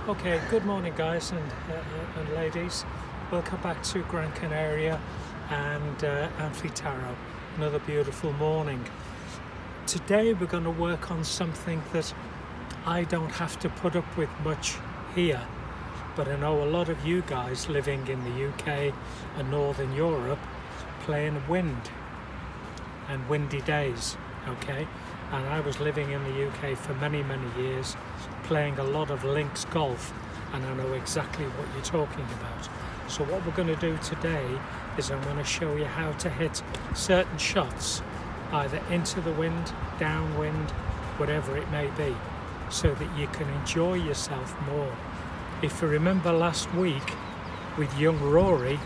Okay, good morning guys and ladies. Welcome back to Gran Canaria and Amphittaro. Another beautiful morning. Today we're going to work on something that I don't have to put up with much here, but I know a lot of you guys living in the UK and Northern Europe playing wind and windy days, okay? And I was living in the UK for many years, playing a lot of links golf, and I know exactly what you're talking about. So what we're going to do today is I'm going to show you how to hit certain shots, either into the wind, downwind, whatever it may be, so that you can enjoy yourself more. If you remember last week with young Rory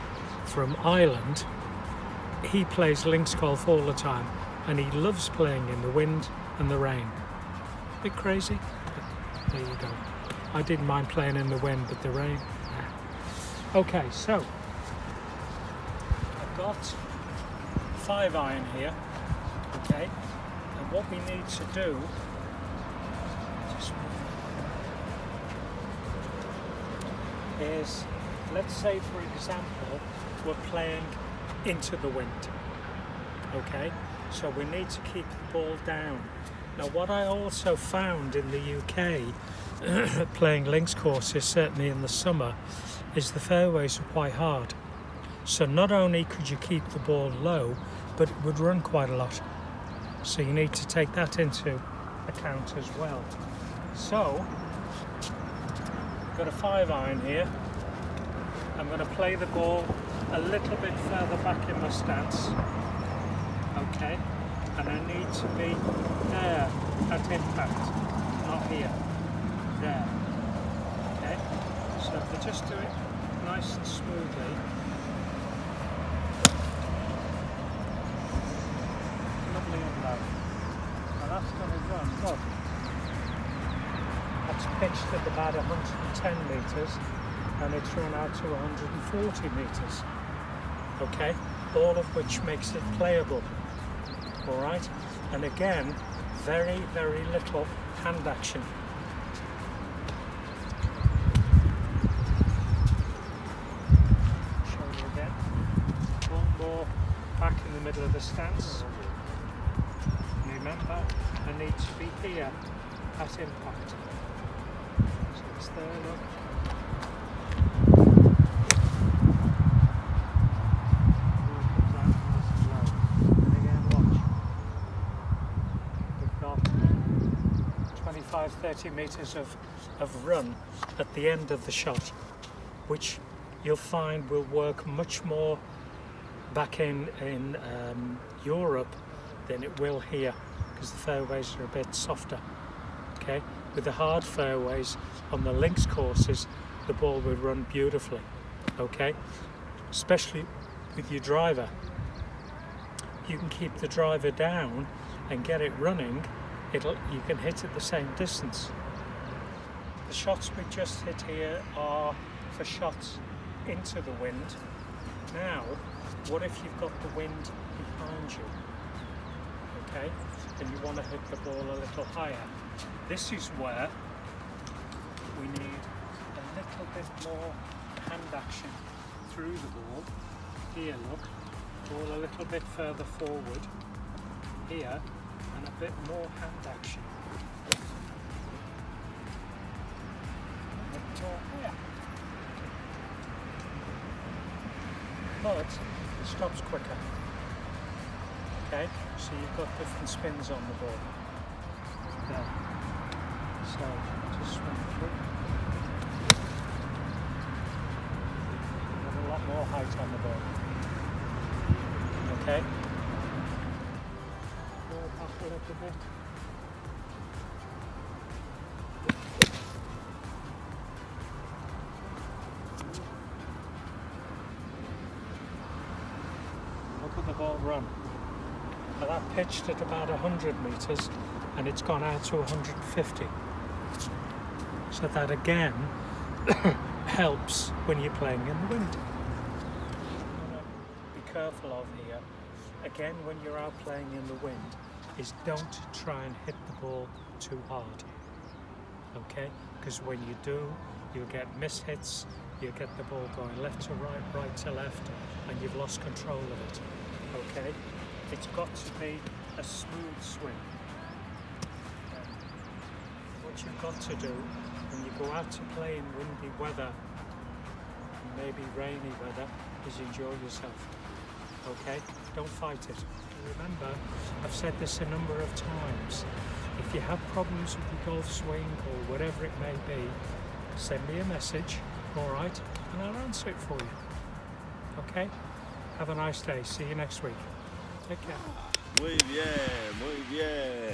from Ireland, he plays links golf all the time and he loves playing in the wind and the rain. Bit crazy, but there you go. I didn't mind playing in the wind, but the rain, nah. Okay, so I've got 5-iron here, okay, and what we need to do is, let's say for example, we're playing into the wind, okay, so we need to keep the ball down. Now what I also found in the UK playing links courses, certainly in the summer, is the fairways are quite hard, so not only could you keep the ball low, but it would run quite a lot, so you need to take that into account as well. So I've got a 5-iron here. I'm going to play the ball a little bit further back in my stance, okay, and I need to be there at impact, not here, there, okay. So if I just do it nice and smoothly, lovely and low. Now that's going to run, look, that's pitched at about 110 metres and it's run out to 140 metres, okay, all of which makes it playable, all right, and again, very little hand action. Show you again, one more back in the middle of the stance, and remember, I need to be here at impact, so it's there, look. Got 25-30 metres of run at the end of the shot, which you'll find will work much more back in Europe than it will here, because the fairways are a bit softer, okay. With the hard fairways on the links courses, the ball will run beautifully, okay, especially with your driver. You can keep the driver down and get it running, you can hit it the same distance. The shots we just hit here are for shots into the wind. Now, what if you've got the wind behind you, okay, and you want to hit the ball a little higher? This is where we need a little bit more hand action through the ball. Here, look, ball a little bit further forward here, and a bit more hand action. A bit more here. But it stops quicker. Okay, so you've got different spins on the ball. There. So just swing through. Have a lot more height on the ball. Okay. Roll back a little bit. Look at the ball run. Now that pitched at about 100 metres and it's gone out to 150. So that again helps when you're playing in the wind. Be careful of here, again when you're out playing in the wind, is don't try and hit the ball too hard, okay? Because when you do, you'll get missed hits, you'll get the ball going left to right, right to left, and you've lost control of it. Okay? It's got to be a smooth swing. What you've got to do when you go out to play in windy weather, maybe rainy weather, is enjoy yourself. Okay? Don't fight it. Remember, I've said this a number of times. If you have problems with your golf swing or whatever it may be, send me a message, alright, and I'll answer it for you. Okay? Have a nice day. See you next week. Take care. Muy bien, muy bien.